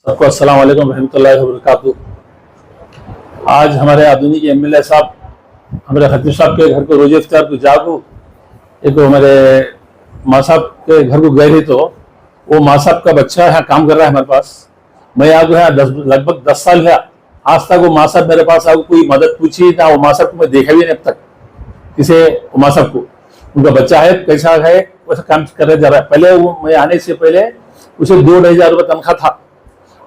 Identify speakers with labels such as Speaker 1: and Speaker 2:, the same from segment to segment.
Speaker 1: सबको अस्सलाम वालेकुम रहमतुल्लाहि व बरकातुहू। आज हमारे आधुनिक एमएलए साहब हमारे खतीब साहब के घर को रोजे इफ्तार को जागो एक हमारे माँ साहब के घर को गए थे, तो वो माँ साहब का बच्चा यहाँ काम कर रहा है हमारे पास। मैं यहाँ गया लगभग 10 साल है। आज तक वो माँ साहब मेरे पास आगे कोई मदद पूछी ना। वो माँ साहब को मैं देखा भी नहीं अब तक किसे। माँ साहब को उनका बच्चा है, कैसा है, वैसा काम कर जा रहा है। पहले वो मैं आने से पहले उसे 2-2,500 रुपये तनख्वाह था,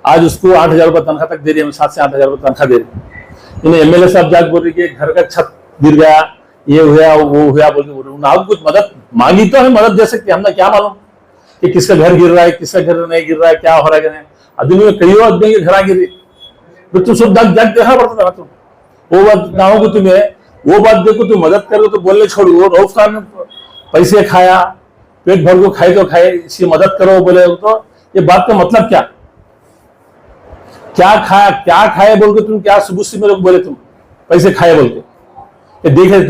Speaker 1: आज उसको 8,000 रुपये तनख्वाह तक दे रही है। 7 से 8,000 रुपये तनख्वाह दे रही। इन्हें एमएलए साहब जाके बोल रही कि घर का छत गिर गया, ये हुआ वो हुआ बोल के बोल रहे। आप कुछ मदद मांगी तो हमें मदद दे सकते, हमने क्या मालूम कि किसका घर गिर रहा है, किसका घर नहीं गिर रहा है, क्या हो रहा है। आदमी में कई आदमी के घर गिरी तो तुम सब जग देखना पड़ता था। तुम वो बात ना हो तुम्हें, वो बात देखो, तुम मदद करो तो बोलने छोड़ो। रऊफ खान पैसे खाया, पेट भर को खाए तो खाए, इसकी मदद करो बोले तो ये बात का मतलब क्या? क्या खाया, क्या खाए बोल के तुम क्या सुबह से मेरे को बोले तुम पैसे खाए बोल के देखे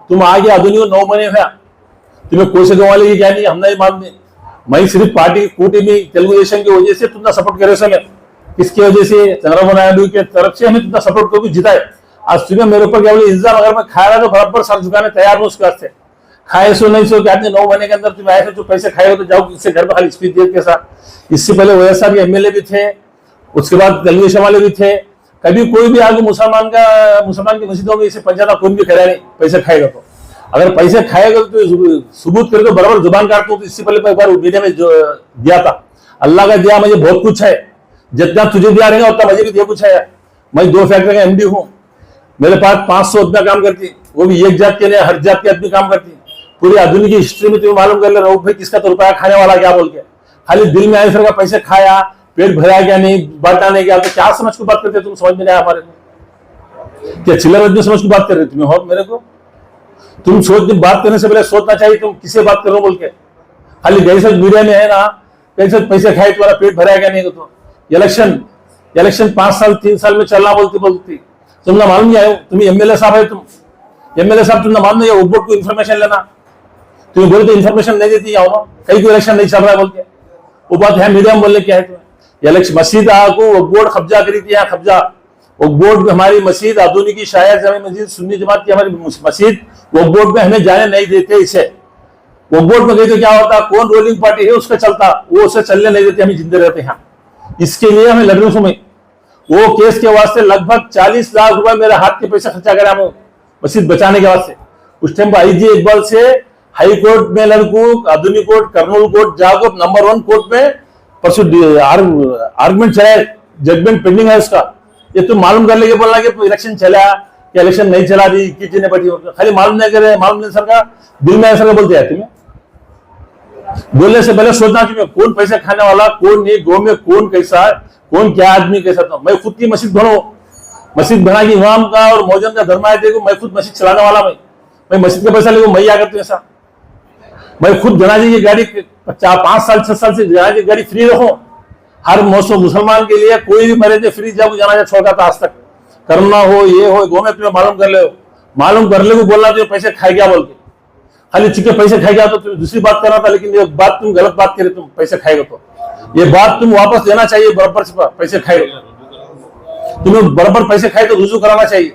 Speaker 1: तुम आगे आधुनिक 9 महीने हुआ, तुम्हें कोई से गंवा लेगी क्या नहीं, हम नहीं मानते। मैं सिर्फ पार्टी कूटी में तेलुगु देशम की वजह से तुमने सपोर्ट करे समय, किसकी वजह से? चंद्रबाबू नायडू के तरफ से हमें तुमने सपोर्ट करके जिताए। आज तुम्हें मेरे ऊपर क्या बोले इल्जाम, अगर मैं खाया तो बराबर सर झुकाने तैयार हूँ उसके वास्ते। खाए सो नहीं सो क्या 9 महीने के अंदर तुम ऐसे जो पैसे खाए हो तो जाओ किससे घर में खाली स्पीच दे के साथ। इससे पहले वैएसआर के एमएलए भी थे, उसके बाद तेलुगु देशम वाले भी थे। कभी कोई भी आगे मुसलमान की मस्जिदों में इसे पंचायत कोई भी खड़ा नहीं पैसे खाएगा। तो अगर पैसे खाएगा तो सबूत करे तो बराबर जुबान काटता हूँ। तो इससे पहले एक बार मीडिया में जो दिया था, अल्लाह का दिया मुझे बहुत कुछ है, जितना तुझे दिया रहेगा उतना मुझे भी दिया कुछ है। मैं 2 फैक्ट्री का एमडी हूँ, मेरे पास 500 आदमी काम करती, वो भी एक जात के नहीं हर जात के आदमी काम करती। पूरी आधुनिक हिस्ट्री में तुम्हें मालूम कर ले रहा हूँ भाई किसका तो रुपया खाने वाला क्या बोल के। खाली दिल में आए सर का पैसे खाया, पेट भरा क्या नहीं, बांटा नहीं गया, तो क्या समझ को बात करते तुम? समझ में नहीं आया हमारे को, क्या चिल्लर आदमी समझ को बात कर रहे तुम्हें और मेरे को? तुम सोच बात करने से पहले सोचना चाहिए तुम किसे बात करो बोल के। खाली जैसे मीडिया में है ना कैसे पैसे खाए तुम्हारा पेट भरा क्या नहीं। तो इलेक्शन 5 साल 3 साल में चलना बोलती तुमने मालूम नहीं आयो। तुम एमएलए साहब है, तुम एमएलए साहब तुमने मालूम नहीं बोर्ड को इन्फॉर्मेशन लेना। तुम्हें बोलते इन्फॉर्मेशन नहीं देती आओ ना, कहीं कोई इलेक्शन नहीं चल रहा है बोल के। वो बात है मीडिया में बोलने क्या है तुम्हें? इलेक्शन मस्जिद को बोर्ड कब्जा करी थी, यहाँ कब्जा वो बोर्ड में हमारी मस्जिद आधुनिक की शायद जामे मस्जिद सुन्नी जमात की हमारी मस्जिद वो बोर्ड में हमें जाने नहीं देते। इसे वो बोर्ड में गए तो क्या होता, कौन रूलिंग पार्टी है उसका चलता, वो उसे चलने नहीं देते, हम जिंदे रहते हैं। इसके लिए हमें लड़ने समय वो केस के वास्ते लगभग 40 लाख रुपए मेरे हाथ के पैसे खर्चा करे हम मस्जिद बचाने के वास्ते। उस टाइम पर आईजी इकबाल से हाई कोर्ट में लड़कू, आधुनिक कोर्ट, कर्नूल कोर्ट जाकर नंबर 1 कोर्ट में परसों आर्गुमेंट चला, जजमेंट पेंडिंग है उसका। ये तुम मालूम कर लेके बोलना कि इलेक्शन चला या इलेक्शन नहीं चला रही कितने बटी, खाली मालूम नहीं करे, मालूम नहीं सर का दिल में ऐसा बोलते हैं। तुम्हें बोलने से पहले सोचना चाहिए कौन पैसे खाने वाला, कौन नहीं, गाँव में कौन कैसा, कौन क्या आदमी कैसा। था मैं खुद की मस्जिद बना की इमाम का और मौजन का धर्मा है, मैं खुद मस्जिद चलाने वाला। मैं मस्जिद का पैसा लेको मैं क्या करती हूँ ऐसा। मैं खुद जनाजे की गाड़ी 5 साल 6 साल से जनाजे की गाड़ी फ्री रखो हर मौसम। मुसलमान के लिए कोई भी मरे फ्री जाओ जनाजा छोड़ा था आज तक। करना हो ये हो गो में तुम्हें मालूम कर ले, मालूम कर ले को बोलना तो पैसे खाए गया बोल के, खाली चिके पैसे खाए गया तो तुम्हें दूसरी बात करना था। लेकिन ये बात तुम गलत बात करे, तुम पैसे खाएगा तो ये बात तुम वापस देना चाहिए। बराबर से पैसे खाएगा, तुम्हें बराबर पैसे खाए तो रुजू कराना चाहिए।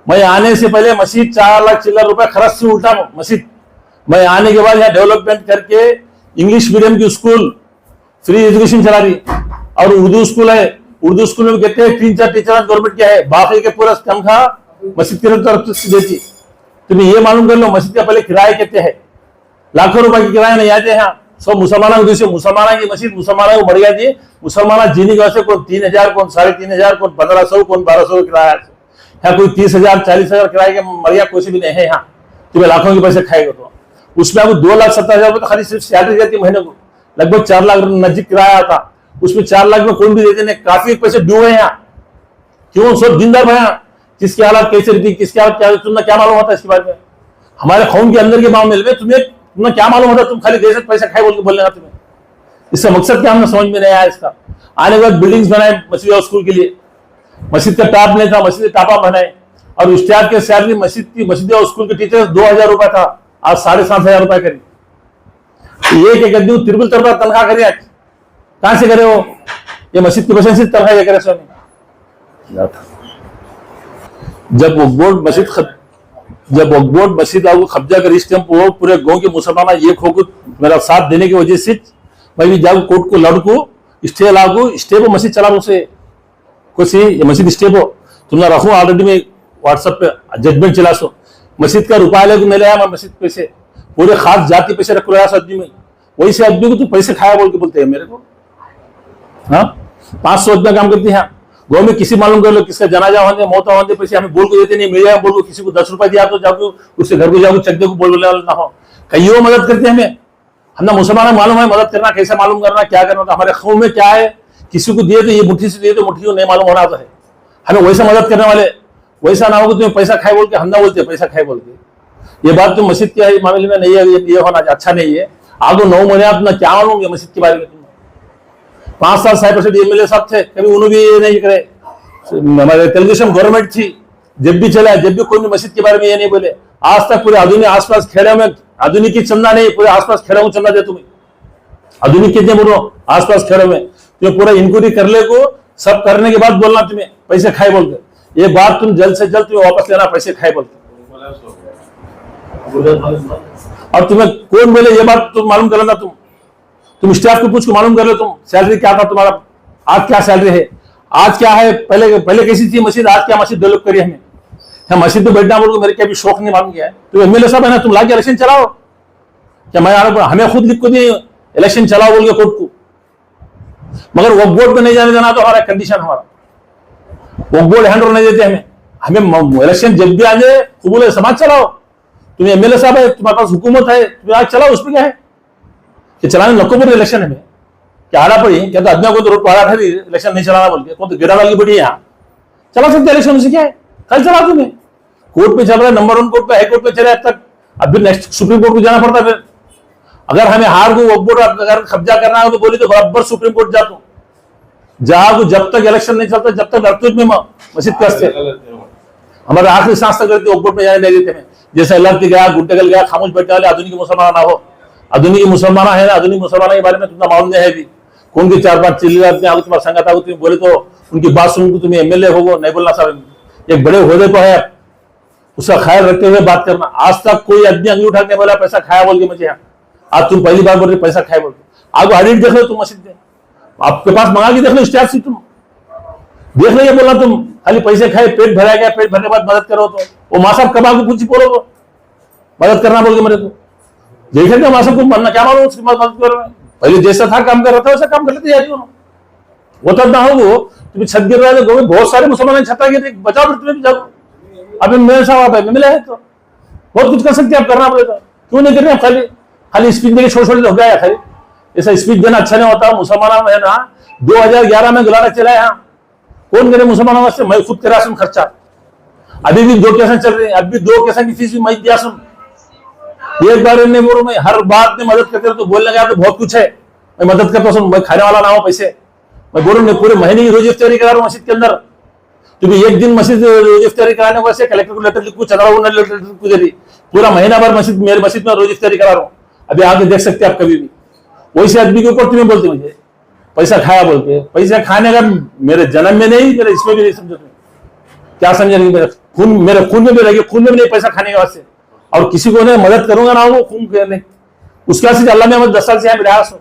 Speaker 1: मैं आने से पहले मस्जिद 4 लाख चिल्लर रुपए खर्च से उल्टा मस्जिद। मैं आने के बाद यहाँ डेवलपमेंट करके इंग्लिश मीडियम की स्कूल फ्री एजुकेशन चला रही, और उर्दू स्कूल है। उर्दू स्कूल में कहते हैं 3-4 टीचर गवर्नमेंट क्या है, बाकी के पूरा तनख्वाह मस्जिद की तरफ से देती। तुम्हें ये मालूम कर लो मस्जिद का पहले किराए कहते हैं, लाखों रुपए की किराए नहीं आते हैं। सब मुसलमानों की मुसलमान की मस्जिद मुसलमानों को बढ़िया दी। मुसलमान जीने के वास्ते कौन 3,000, कौन 3,500, कौन 1,500, कौन 1,200 किराया है। कोई 30,000 40,000 किराए के मरिया कोई भी नहीं है यहाँ। तुम्हें लाखों के पैसे खाएगा तो उसमें आपको 2,70,000 रुपए तो खाली सिर्फ सैलरी जाती है महीने को। लगभग 4 लाख नजदीक किराया आता, उसमें 4 लाख में कौन भी देते नहीं। काफी पैसे डूबे यहाँ, क्यों? सब जिंदा भया किसकी हालत कैसे रहती, किसकी हालत क्या, तुम्हें क्या मालूम होता है इसके बारे में? हमारे खून के अंदर के मामले में तुम्हें क्या मालूम होता? तुम खाली देश पैसे खाए बोल के बोलने का तुम्हें इसका मकसद क्या हमने समझ में नहीं आया इसका। आने के बाद बिल्डिंग्स बनाए मस्जिद और स्कूल के लिए, मस्जिद का टाप नहीं था, मस्जिद टापा बनाए, और स्टाफ के सैलरी मस्जिद और स्कूल के टीचर्स 2,000 रुपए था, आज 7,500 रुपए करी। एक आदमी 3 तनख्वाह करी, आज कहां से करे हो? ये मस्जिद की वजह से तनख्वाह ये करे स्वामी। जब वक्फ बोर्ड मस्जिद आपको कब्जा कर इस टाइम पूरे गांव के मुसलमान एक होकर मेरा साथ देने की वजह से मैं भी जाऊँ कोर्ट को लड़को स्टे लागू स्टे पर मस्जिद चला उसे कुछ ये मस्जिद स्टे पर तुमने रखू ऑलरेडी मैं व्हाट्सएप पे जजमेंट चला सो मस्जिद का रुपया लेकर नहीं लाया मैं मस्जिद पैसे पूरे खास जाति पैसे रख रहा आदमी में वही से आदमी को तू पैसे खाया बोल के बोलते हैं मेरे को। हाँ 500 आदमी काम करती है गाँव में किसी मालूम कर लो किसका जनाजा होने मौत होने पैसे हमें बोल को देते नहीं मेरे बोल को किसी को 10 रुपए दिया तो जाओ उससे घर को जाओ चक दे को बोल ना हो कई वो मदद करते हैं हमें हम ना मुसलमान मालूम है मदद करना कैसे मालूम करना क्या करना तो हमारे खून में क्या है किसी को दिए तो ये मुट्ठी से दिए तो मुट्ठी को नहीं मालूम होना तो है हमें वैसा मदद करने वाले वैसा ना हो कि तुम्हें पैसा खाए बोल के हम ना बोलते पैसा खाए बोल के ये बात तो मस्जिद के मामले में नहीं है ये होना अच्छा नहीं है। आगो 9 महीने आप ना क्या मालूम मस्जिद के बारे में तुम 5 साल साहिब एमएलए साहब थे कभी उन्होंने भी ये नहीं करे हमारे तेलुगुदेशम गवर्नमेंट थी जब भी चला जब भी कोई भी मस्जिद के बारे में ये नहीं बोले आज तक पूरे आधुनिक आसपास खेड़े में आधुनिक की चंदा नहीं पूरे आसपास खेड़े में चंदा दे तुम्हें आधुनिक कितने बोलो आसपास खेड़े में तुम्हें पूरा इंक्वायरी कर ले को सब करने के बाद बोलना तुम्हें पैसे खाए बोल के ये बात तुम जल्द से जल्द तुम्हें वापस लेना पैसे खाए बोल के और तुम्हें कौन बोले ये बात तुम मालूम कर लेना तुम स्टाफ को पूछ को मालूम कर लो तुम सैलरी क्या था तुम्हारा आज क्या सैलरी है आज क्या है पहले कैसी थी मस्जिद आज क्या मस्जिद डेवलप करी हमें क्या मस्जिद में बैठना बोल मेरे क्या भी शौक नहीं मालूम किया है तो एमएलए साहब है ना तुम लाके इलेक्शन चलाओ क्या मैं हमें खुद लिख को दिए इलेक्शन चलाओ बोल के कोर्ट को मगर वक्फ बोर्ड में नहीं जाने देना तो हमारा कंडीशन हमारा वक्फ बोर्ड हैंड ओवर नहीं देते हमें इलेक्शन जब भी आ जाए तो बोले समाज चलाओ तुम्हें एमएलए साहब है तुम्हारे पास हुकूमत है तुम्हें आज चलाओ उसमें क्या है कि चलाने नको बोल इलेक्शन है क्या आड़ा पड़ी क्या तो आदमी को तो रोड पड़ा था इलेक्शन नहीं चलाना बोल के कौन तो गिरा वाली बड़ी यहाँ चला सकते इलेक्शन उसे क्या है कल चला तुम्हें कोर्ट पे चल रहा है नंबर 1 कोर्ट पे हाई कोर्ट पे चले अब तक अब भी नेक्स्ट सुप्रीम कोर्ट को जाना पड़ता फिर अगर हमें हार को वक्फ बोर्ड अगर कब्जा करना हो तो बोली तो बराबर सुप्रीम कोर्ट जाता जहां को जब तक इलेक्शन नहीं चलता जब तक लड़ते में मस्जिद करते हमारे आखिरी सांस तक वक्फ बोर्ड में जाने नहीं देते हैं जैसे लड़के गया गुंडगल गया खामोश बैठने वाले आधुनिक मुसलमान ना हो आधुनिक मुसलमान है ना आधुनिक मुसलमान के बारे में तुमने मालूम नहीं है भी कौन की 4-5 चिल्ली आदमी आगे तुम्हारा संगत आगे तुम्हें बोले तो उनकी बात सुन को तुम्हें एमएलए होगो नहीं बोलना साहब एक बड़े ओहदे पर है उसका ख्याल रखते हुए बात करना आज तक कोई आदमी अंगली उठा के बोला पैसा खाया बोल के मुझे आज तुम पहली बार बोल रहे पैसा खाया बोल के आगे ऑडिट देख लो तुम मस्जिद में आपके पास मंगा के देख लो स्टाफ से तुम देख लो ये बोला तुम खाली पैसे खाए पेट भरा गया पेट भरने के बाद मदद करो तो वो माँ साहब कब आगे कुछ बोलो तो मदद करना बोल के मेरे को देखे थे माँ साहब को मरना क्या मालूम उसकी मदद करो पहले जैसा था काम कर रहा था वैसा काम कर लेते यार वो तब ना हो वो तुम्हें छत गिर रहा है तो बहुत सारे मुसलमान छता गिर बचाओ फिर तुम्हें भी जाओ अभी मेरे साहब आप मिले है तो बहुत कुछ कर सकते आप करना पड़ेगा क्यों नहीं कर रहे खाली खाली स्पीच देके छोड़ हो गया खाली ऐसा स्पीच देना अच्छा नहीं होता मुसलमानों में है ना 2011 में गुलारा चला है कौन करे मुसलमानों वास्ते मैं खुद करा सुन खर्चा अभी भी 2 केसें चल रही है अभी 2 केसें की फीस भी मैं दिया सुन एक बार नहीं बोलूं मैं हर बात में मदद करते तो बोलने गया तो बहुत कुछ है मैं मदद करता हूं मैं खाने वाला ना हूं पैसे मैं बोलूं मैं पूरे महीने की रोज इफ्तारी करा रहा हूं मस्जिद के अंदर तुम्हें एक दिन मस्जिद रोज इफ्तारी कराने को ऐसे कलेक्टर को लेटर लिखू चला रहा हूं लेटर लिखू दे रही पूरा महीना भर मस्जिद मेरे मस्जिद में रोज इफ्तारी करा रहा हूं अभी आगे देख सकते आप कभी भी वैसे आदमी के ऊपर तुम्हें बोलते मुझे पैसा खाया बोल के पैसा खाने का मेरे जन्म में नहीं मेरे इसमें भी नहीं समझो तुम्हें क्या समझेंगे मेरे खून में भी रहेगी खून में भी नहीं पैसा खाने के वास्ते और किसी को नहीं मदद करूंगा ना वो खून करने उसके वास्ते अल्लाह ने 10 साल से यहाँ प्रयास हो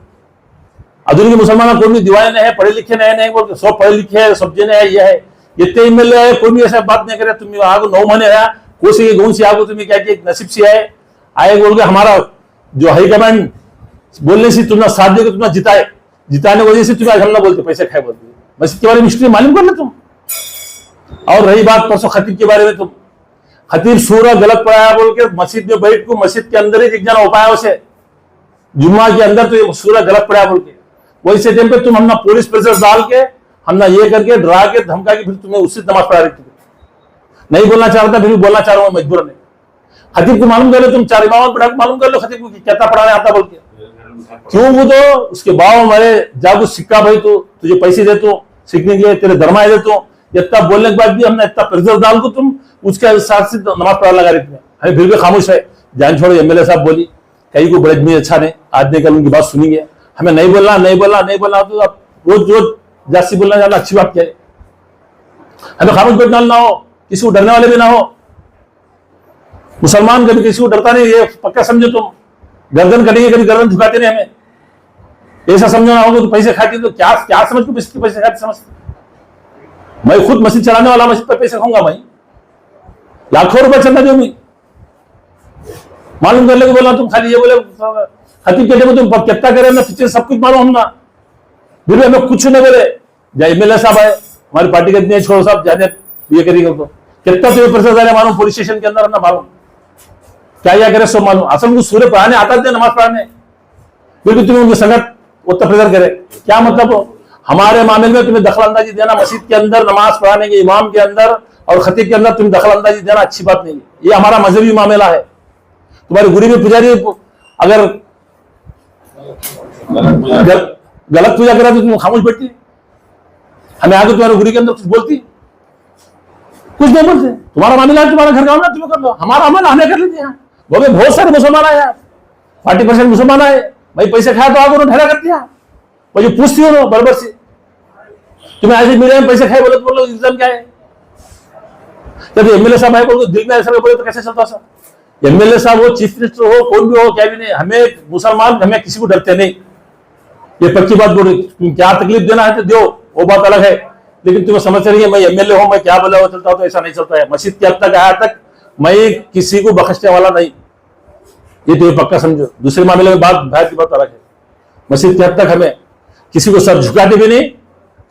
Speaker 1: आधुनिक मुसलमान कोई भी दीवाने है पढ़े लिखे नहीं बोल के सब पढ़े लिखे है सब जने है ये है इतने एमएलए है कोई भी ऐसा बात नहीं करे तुम आगो 9 महीने है कोई गौन से आगो तुम्हें क्या नसीब से है आए बोल के हमारा जो हाईकमांड बोलने से तुम्हारा साथ देकर तुम्हारा जिताने वजह से तुम्हें हमला बोलते पैसे खाए बोलते मस्जिद के बारे में हिस्ट्री मालूम कर लो तुम और रही बात परसों खतीब के बारे में तुम खतीब सूरा गलत पढ़ाया बोल के मस्जिद में बैठ को मस्जिद के अंदर ही एक जना उपाय उसे जुम्मा के अंदर तो सूरा गलत पढ़ाया बोल के वैसे टाइम पे तुम हमने पुलिस प्रेशर डाल के हमने ये करके डरा के धमका के फिर तुम्हें उससे नमाज पढ़ा रही थी नहीं बोलना चाह रहा था फिर भी बोलना चाह रहा हूँ मजबूर ने खतीब को मालूम कर लो तुम 4 इमाम पढ़ा मालूम कर लो खतीब को क्या पढ़ाने आता बोल के क्यों वो तो उसके बाव हमारे जागो सिक्का भाई तो तुझे पैसे दे तो सीखने के तेरे धर्माए दे तो इतना बोलने के बाद भी हमने इतना प्रेशर डाल को तुम उसके साथ से नमाज पढ़ा लगा रही थी हमें फिर भी खामोश है जान छोड़ो एमएलए साहब बोली कहीं को बड़े अच्छा नहीं आज कल उनकी बात सुनी है हमें नहीं बोलना तो आप रोज रोज जास्ती बोलना ज्यादा अच्छी बात क्या है? हमें खामोश बैठना ना हो, किसी को डरने वाले भी ना हो। मुसलमान कभी किसी को डरता नहीं, ये पक्का समझो तुम। गर्दन करेंगे कभी गर्दन झुकाते नहीं हमें, ऐसा समझना होगा। तो पैसे खाते तो क्या क्या समझ के पैसे खाते समझते? मैं खुद मस्जिद चलाने वाला, मस्जिद पर पैसे खाऊंगा मैं? लाखों रुपए चलना जो मैं मालूम कर लेके बोला तुम खाली ये बोले खतीब के तुम कितना करे ना पीछे सब कुछ मालूम हम ना, फिर भी हमें कुछ नहीं बोले। जब एमएलए साहब आए हमारी पार्टी के इतने छोड़ो साहब जाने ये करेंगे तो कितना तुम्हें पैसा जाने मालूम, पुलिस स्टेशन के अंदर ना मालूम क्या करे सब मालूम। असल सूर्य पढ़ाने आता थे, नमाज पढ़ाने, फिर भी तुम्हें उनकी संगत उतना प्रेजर करे क्या मतलब हो? हमारे मामले में तुम्हें दखल अंदाजी देना मस्जिद के अंदर नमाज पढ़ाने के इमाम के अंदर और खतीब के अंदर तुम्हें दखल अंदाजी देना अच्छी बात नहीं है। ये हमारा मजहबी मामला है। तुम्हारी गुरी में पुजारी अगर गलत पूजा करा तो तुम खामोश बैठती, हमें आगे तुम्हारे गुरी के अंदर कुछ बोलती? कुछ नहीं बोलते। तुम्हारा मामला है, तुम्हारा घर का मामला तुम्हें कर लो, हमारा अमल हमें कर लीजिए। वो भी बहुत सारे मुसलमान आए, 40% मुसलमान आए, भाई पैसे खाया तो आगे उन्होंने ठहरा कर दिया। वो जो पूछती हो ना बराबर से, तुम्हें ऐसे मिले में पैसे खाए बोले तो बोलो इल्जाम क्या है? जब एमएलए साहब आए बोलो दिल में ऐसा बोले तो कैसे चलता सर? एमएलए साहब हो, चीफ मिनिस्टर हो, कौन भी हो, क्या भी नहीं, हमें मुसलमान हमें किसी को डरते नहीं। ये पक्की बात बोल रही, तुम क्या तकलीफ देना है तो दो, वो बात अलग है, लेकिन तुम्हें समझ रही है मैं एमएलए हूं, मैं क्या बोला वो चलता हूं, तो ऐसा नहीं चलता है। मस्जिद के हद तक आया तक मैं किसी को बख्शने वाला नहीं, ये तो पक्का समझो। दूसरे मामले में बात बाहर की बात अलग है। मस्जिद के हद तक हमें किसी को सर झुकाते भी नहीं,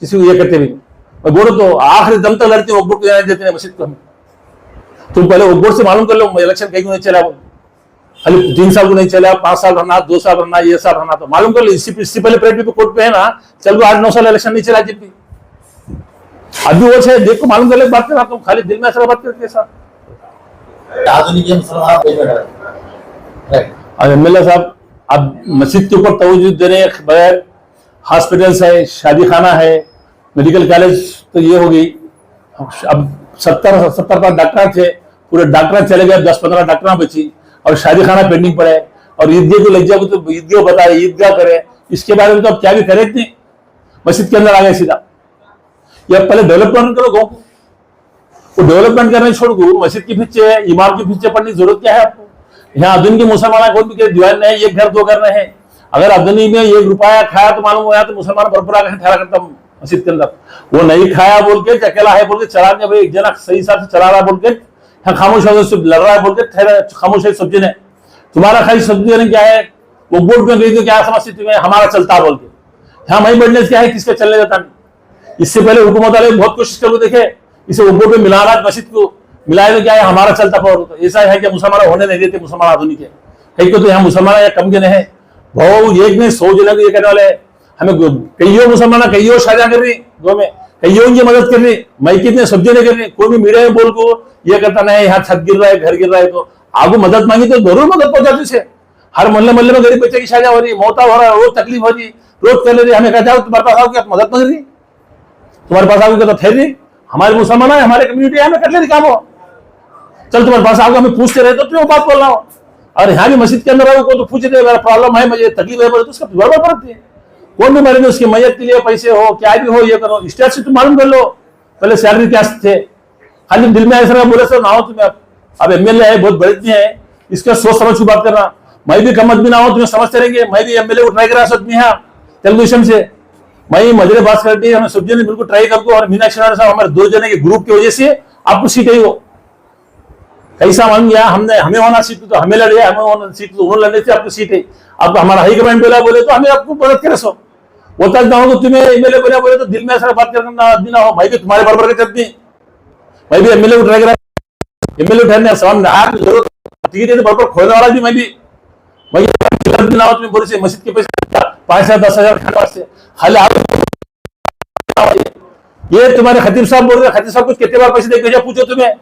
Speaker 1: किसी को ये करते भी नहीं। मैं बोलो तो आखिरी दम तक लड़ते वोट को देते हैं मस्जिद को हमें। तुम पहले वोट से मालूम कर लो इलेक्शन कहीं नहीं चला, खाली 3 साल को नहीं चला, 5 साल रहना, 2 साल रहना, ये साल रहना, तो मालूम कर लो। इससे पहले प्रेड पे कोर्ट पे है ना, चल 8-9 साल इलेक्शन नहीं चला जब भी, अभी वो है देखो मालूम कर ले बात कर रहा, तुम खाली दिल में ऐसा बात करते साहब। एमएलए साहब अब मस्जिद के ऊपर तवज्जो देने बगैर हॉस्पिटल्स है, शादी खाना है, मेडिकल कॉलेज तो ये हो गई। अब 70 डॉक्टर थे, पूरे डॉक्टर चले गए, 10-15 डॉक्टर बची और शादी खाना पेंडिंग पड़े। और ईदगाह को लग जाओ तो ईदगाह बताए, ईदगाह करे, इसके बारे में तो अब क्या भी करे नहीं, मस्जिद के अंदर आ गए सीधा। या पहले डेवलपमेंट करो गाँव को, वो डेवलपमेंट करने छोड़ दो, मस्जिद के पीछे इमाम के पीछे पड़ने की जरूरत क्या है आपको? यहाँ अदनी के मुसलमान कोई भी दीवार नहीं है, 1 घर 2 घर नहीं है। अगर अदनी में 1 रुपया खाया तो मालूम हुआ तो मुसलमान बरबर आकर ठहरा करता मस्जिद के अंदर। वो नहीं खाया बोल के अकेला है बोल के चला के भाई एक जना सही हिसाब से चला रहा बोल के यहाँ खामोश लड़ रहा है बोल के ठहरा खामोश है। सब्जी ने तुम्हारा खाली सब्जी ने क्या है, वो बोर्ड में गई तो क्या समझती तुम्हें हमारा चलता बोल के, यहाँ वही बढ़ने से क्या है किसके चलने देता नहीं। इससे पहले हुकूमत वाले बहुत कोशिश करो देखे इसे बोर्ड में मिलाना, मस्जिद को मिलाए तो क्या है हमारा चलता पावर। ऐसा है कि मुसलमान होने नहीं देते, मुसलमान आधुनिक है कहीं को तो यहाँ मुसलमान या कम गिने हैं भाव, एक नहीं 100 जने को ये कहने वाले हमें कईयों मुसलमान कईयों शादियां कर रही गो में, कईयों की मदद कर रही, मैं कितने सब्जी नहीं कर रही। कोई भी मीडिया में बोल को ये करता नहीं यहाँ छत गिर रहा है, घर गिर रहा है, तो आपको मदद मांगी तो जरूर मदद पहुंचाती से। हर मोहल्ले में गरीब बच्चे की शादियां हो रही, मौता हो रहा है, रोज तकलीफ हो रही, रोज कर ले रही, हमें कहता है तुम्हारे पास आओ क्या मदद नहीं रही, तुम्हारे पास आओगे तो ठहरी, हमारे मुसलमान है, हमारे कम्युनिटी है, हमें कर ले रही काम हो, चल तुम्हारे पास आओगे, हमें पूछते रहे तो तुम्हें बात बोल रहा हो। और यहाँ भी मस्जिद के अंदर आओ को तो पूछते मेरा प्रॉब्लम है, मुझे तकलीफ है बोले तो उसका गड़बड़ पड़ती है। कौन भी मरे उसकी मैयत के लिए पैसे हो क्या भी हो ये करो, स्टेट से तुम मालूम कर लो पहले सैलरी क्या थे, खाली दिल में ऐसा बोले सर ना हो तुम्हें। अब एमएलए है बहुत बड़े है, इसका सोच समझ की बात करना, मैं भी कम आदमी ना हो तुम्हें समझते रहेंगे, मैं भी एमएलए को ट्राई करा सकती है टेलीविजन से, मैं मजरे बात करती है, हमें सब्जी ने बिल्कुल ट्राई कर और मीनाक्षी साहब हमारे 2 जने के ग्रुप की वजह से आपको सीट है, वो कैसा मान गया हमने, हमें होना सीट तो हमें लड़े, हमें होना सीट तो उन्होंने लड़ने से आपको सीट है। अब हमारा हाईकमांड बोले तो हमें आपको मदद करे सो वो तक ना हो, तुम्हें एमएलए बोले तो दिल में ऐसा बात करना आदमी ना हो, मैं भी तुम्हारे बराबर के चलती, मैं भी एमएलए को ट्राई करा, एमएलए ठहरने सामने जरूरत टिकट है तो बराबर खोलने वाला भी मैं भी ना हो, तुम्हें बोले से मस्जिद के पैसे 5,000-10,000 खाने वास्ते खाली आप ये तुम्हारे खतीब साहब बोल रहे, खतीब साहब कुछ कितने बार पैसे दे भेजा पूछो, तुम्हें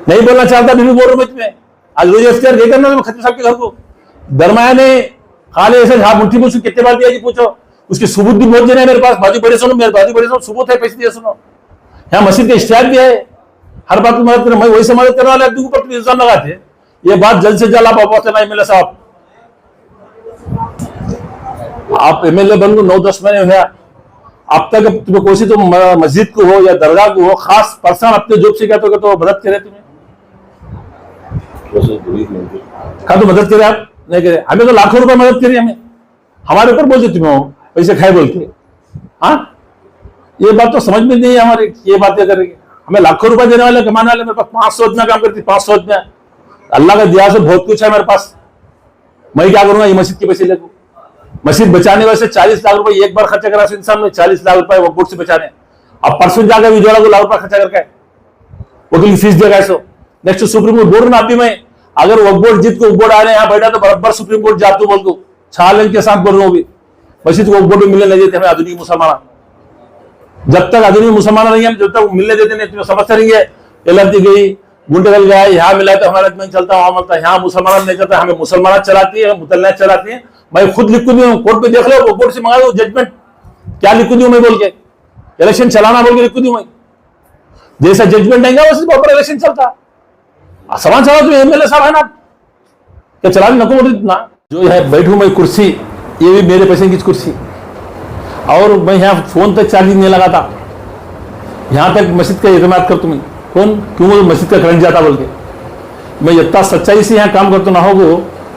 Speaker 1: नहीं बोलना चाहता भी बोल रहा हूं मैं तुम्हें। आज रोज इफ्तार गए करना खतीब साहब के घर को, दरमाया ने खाली ऐसे हाथ मुट्ठी में कितने बार दिया जी पूछो, उसके सबूत भी बहुत जने मेरे पास, बाजू बड़े सुनो, मेरे बाजू बड़े सुनो सबूत है, पैसे दिए सुनो, यहाँ मस्जिद का इश्तिहार भी है, हर बात की मदद करें, मैं वही से मदद करने वाले आदमी ऊपर तुम इल्जाम लगाते, ये बात जल्द से जल्द आप पहुंचना एमएलए साहब। आप एमएलए बन को 9-10 महीने हुआ, अब तक तुम्हें कोई तो मस्जिद को हो या दरगाह को हो खास पर्सन अपने जॉब से कहते हो तो मदद करे तुम्हें, कहा तो मदद करे आप नहीं करे। हमें तो लाखों रुपए मदद करी, हमें हमारे ऊपर बोलते तुम्हें हो पैसे खाए बोल के। हाँ ये बात तो समझ में नहीं है हमारी, ये बातें करेंगे। हमें लाखों रुपए देने वाले कमाने वाले मेरे पास 500 इतना काम करती, 500 इतना। अल्लाह का दिया से बहुत कुछ है मेरे पास, मैं क्या करूंगा ये मस्जिद के पैसे लेकर। मस्जिद बचाने वैसे 40 लाख रुपए एक बार खर्चा करा इंसान में, 40 लाख रुपए वकफ बोर्ड से बचाने। अब परसों जाकर विजोड़ा को लाख रुपए खर्चा करके वकील की फीस देगा ऐसा। नेक्स्ट सुप्रीम कोर्ट बोल रहा अभी मैं, अगर वकफ बोर्ड जीत को बोर्ड आ रहे यहाँ बैठा तो बराबर सुप्रीम कोर्ट जातू बोल दो, छालन के साथ बोल रहा हूँ अभी। मस्जिद को वकफ बोर्ड में मिलने नहीं देते हमें आधुनिक मुसलमान, जब तक आधुनिक मुसलमान नहीं हम जब तक मिलने देते नहीं। तुम्हें समझते रहेंगे एलर्जी गई गुंडगल गया, यहाँ मिला तो हमारा में चलता, वहां मिलता, यहाँ मुसलमान नहीं चलता, हमें मुसलमान चलाती है, मुतल्लात चलाती है। मैं खुद लिख दूं कोर्ट पे, देख लो कोर्ट से मंगा दो जजमेंट, क्या लिख दूं मैं बोल के, इलेक्शन चलाना बोल के लिख दूं मैं। जैसा जजमेंट आएगा वैसे प्रॉपर इलेक्शन चलता। सवाल चला तो एमएलए साहब है ना, क्या चला नको इतना। जो है बैठू मैं कुर्सी, ये भी मेरे पैसे की कुर्सी, और मैं यहाँ फोन तक चार्जिंग नहीं लगाता, यहाँ तक मस्जिद का एतमाद कर तुम्हें कौन क्यों मस्जिद का करंट जाता बोल के। मैं इतना सच्चाई से यहाँ काम करता ना हो,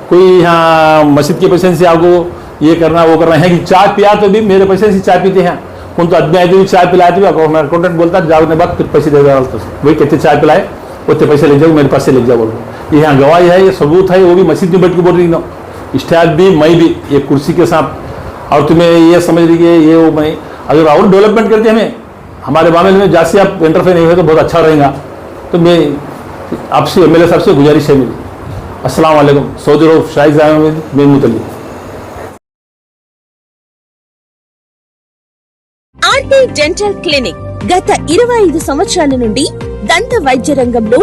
Speaker 1: कोई यहाँ मस्जिद के पैसे से आपको ये करना वो करना है कि चाय पिया तो भी मेरे पैसे से चाय पीते हैं। कौन तो आदमी आए तो चाय पिलाए थे, अकाउंटेंट बोलता जाने बाद फिर पैसे दे दो, वही कहते चाय पिलाए उतने पैसे ले जाओ मेरे पास से ले जाओ बोल। ये यहाँ गवाही है, ये सबूत है, वो भी मस्जिद में बैठ के बोल रही ना, स्टाफ भी मैं भी ये कुर्सी के साथ। और तुम्हें ये समझ लीजिए ये वो मैं अगर और डेवलपमेंट करते हमें हमारे मामले में जैसे आप इंटरफेयर नहीं हुए तो बहुत अच्छा रहेगा। तो मैं आपसे एमएलए साहब से गुजारिश है मेरी। अस्सलाम वालेकुम, सऊदी अरब शाहिद अहमद बिन मुतल्ली।
Speaker 2: ఆర్కే డెంటల్ క్లినిక్ గత 25 సంవత్సరాల నుండి దంత వైద్య రంగంలో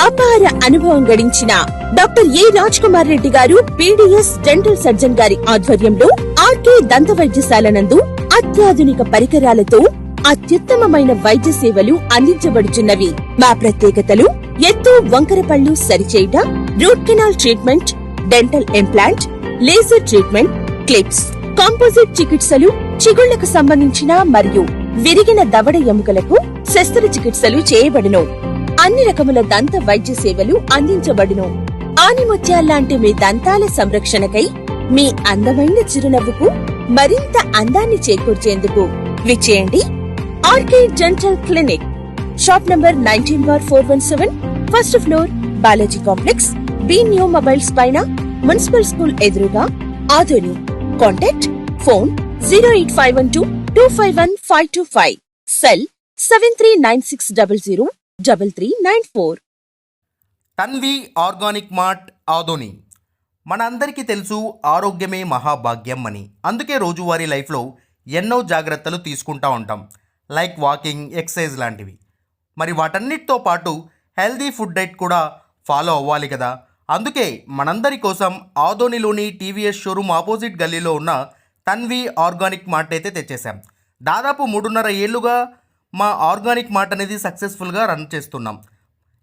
Speaker 2: అపార అనుభవం గడించిన డాక్టర్ ఏ రాజ్ కుమార్ రెడ్డి గారు పీడీఎస్ డెంటల్ సర్జన్ గారి ఆధ్వర్యంలో ఆర్కే దంత వైద్యశాల నందు అత్యాధునిక పరికరాలతో అత్యుత్తమమైన వైద్య సేవలు అందించబడుచున్నవి. మా ప్రత్యేకతలు ఎత్తు వంకర పళ్ళు సరిచేయుట, root canal treatment, dental implant, laser treatment, clips, composite చికిత్సలు, చిగుళ్లకు సంబంధించిన మరియు విరిగిన దవడ ఎముకలకు శస్త్రచికిత్సలు చేయబడును. అన్ని రకముల దంత వైద్య సేవలు అందించబడును. ఆనిముత్యాల్లాంటి మీ దంతాల సంరక్షణకై మీ అందమైన చిరునవ్వుకు మరింత అందాన్ని చేకూర్చేందుకు విచ్చేయండి R K dental clinic. Shop number 19/417, first floor, Balaji complex, B new mobiles పైన, మున్సిపల్ స్కూల్ ఎదురుగా, Adoni. Contact phone 08512251525, cell 7396003394.
Speaker 3: Tanvi organic mart Adoni. మన అందరికీ తెలుసు ఆరోగ్యమే మహాభాగ్యం అని. అందుకే రోజువారీ లైఫ్లో ఎన్నో జాగ్రత్తలు తీసుకుంటూ ఉంటాం, లైక్ వాకింగ్, ఎక్సర్సైజ్ లాంటివి. మరి వాటన్నిటితో పాటు హెల్దీ ఫుడ్ డైట్ కూడా ఫాలో అవ్వాలి కదా. అందుకే మనందరి కోసం ఆదోనిలోని టీవీఎస్ షోరూమ్ ఆపోజిట్ గల్లీలో ఉన్న తన్వి ఆర్గానిక్ మార్ట్ అయితే తెచ్చేసాం. దాదాపు 3.5 ఏళ్ళుగా మా ఆర్గానిక్ మార్ట్ అనేది సక్సెస్ఫుల్గా రన్ చేస్తున్నాం.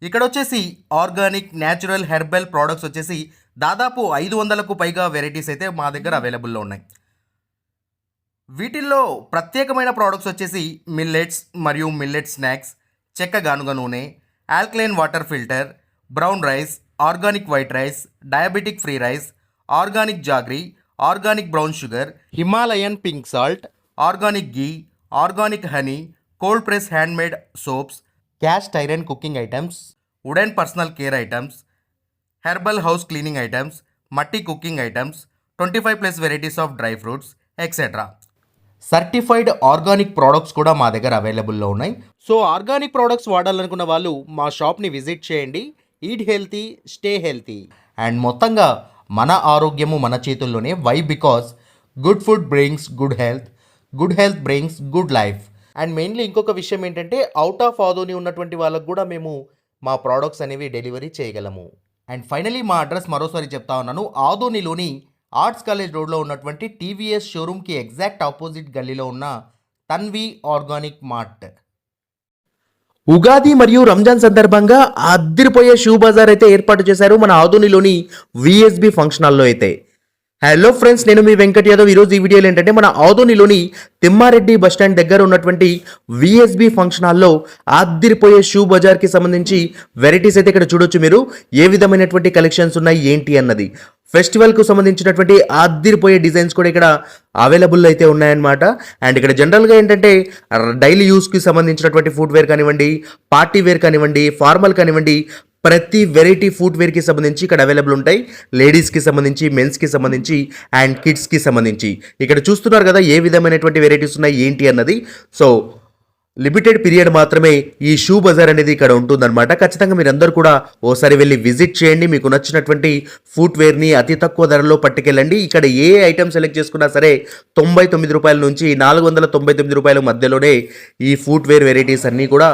Speaker 3: ఇక్కడ వచ్చేసి ఆర్గానిక్ న్యాచురల్ హెర్బల్ ప్రోడక్ట్స్ వచ్చేసి దాదాపు 500కు పైగా వెరైటీస్ అయితే మా దగ్గర అవైలబుల్లో ఉన్నాయి. వీటిల్లో ప్రత్యేకమైన ప్రోడక్ట్స్ వచ్చేసి మిల్లెట్స్ మరియు మిల్లెట్ స్నాక్స్, చెక్క గానుగ నూనె, alkaline water filter, brown rice, organic white rice, diabetic free rice, organic jaggery, organic brown sugar, Himalayan pink salt, organic ghee, organic honey, cold press handmade soaps, cast iron cooking items, wooden personal care items, herbal house cleaning items, మట్టి cooking items, 25+ varieties of dry fruits etcetera. Certified organic products కూడా మా దగ్గర అవైలబుల్లో ఉన్నాయి. So organic products వాడాలనుకున్న వాళ్ళు మా షాప్ని visit చేయండి. Eat healthy, stay healthy. And మొత్తంగా మన ఆరోగ్యము మన చేతుల్లోనే. Why? Because good food brings good health brings good life. And mainly ఇంకొక విషయం ఏంటంటే అవుట్ ఆఫ్ ఆదోని ఉన్నటువంటి వాళ్ళకు కూడా మేము మా ప్రోడక్ట్స్ అనేవి డెలివరీ చేయగలము. అండ్ ఫైనలీ మా అడ్రస్ మరోసారి చెప్తా ఉన్నాను. ఆదోనిలోని ఆర్ట్స్ కాలేజ్ రోడ్లో ఉన్నటువంటి టీవీఎస్ షోరూమ్కి ఎగ్జాక్ట్ ఆపోజిట్ గల్లీలో ఉన్న తన్వి ఆర్గానిక్ మార్ట్.
Speaker 4: ఉగాది మరియు రంజాన్ సందర్భంగా అదిరిపోయే షూ బజార్ అయితే ఏర్పాటు చేశారు మన ఆదోనిలోని విఎస్బి ఫంక్షన్ హాల్లో. అయితే
Speaker 3: హలో ఫ్రెండ్స్, నేను మీ వెంకట్ యాదవ్. ఈరోజు ఈ వీడియోలో ఏంటంటే మన ఆదోనిలోని తిమ్మారెడ్డి బస్టాండ్ దగ్గర ఉన్నటువంటి విఎస్బి ఫంక్షన్ హాల్లో ఆదిరిపోయే షూ బజార్కి సంబంధించి వెరైటీస్ అయితే ఇక్కడ చూడొచ్చు. మీరు ఏ విధమైనటువంటి కలెక్షన్స్ ఉన్నాయి ఏంటి అన్నది, ఫెస్టివల్కు సంబంధించినటువంటి ఆదిరిపోయే డిజైన్స్ కూడా ఇక్కడ అవైలబుల్ అయితే ఉన్నాయన్నమాట. అండ్ ఇక్కడ జనరల్గా ఏంటంటే డైలీ యూస్కి సంబంధించినటువంటి ఫుట్వేర్ కానివ్వండి, పార్టీ వేర్ కానివ్వండి, ఫార్మల్ కానివ్వండి, ప్రతి వెరైటీ ఫుట్వేర్కి సంబంధించి ఇక్కడ అవైలబుల్ ఉంటాయి. లేడీస్కి సంబంధించి, మెన్స్కి సంబంధించి అండ్ కిడ్స్కి సంబంధించి ఇక్కడ చూస్తున్నారు కదా ఏ విధమైనటువంటి వెరైటీస్ ఉన్నాయి ఏంటి అన్నది. సో లిమిటెడ్ పీరియడ్ మాత్రమే ఈ షూ బజార్ అనేది ఇక్కడ ఉంటుందన్నమాట. ఖచ్చితంగా మీరందరూ కూడా ఓసారి వెళ్ళి విజిట్ చేయండి. మీకు నచ్చినటువంటి ఫుట్వేర్ని అతి తక్కువ ధరలో పట్టుకెళ్ళండి. ఇక్కడ ఏ ఐటమ్ సెలెక్ట్ చేసుకున్నా సరే 99 రూపాయల నుంచి 499 రూపాయల మధ్యలోనే ఈ ఫుట్వేర్ వెరైటీస్ అన్నీ కూడా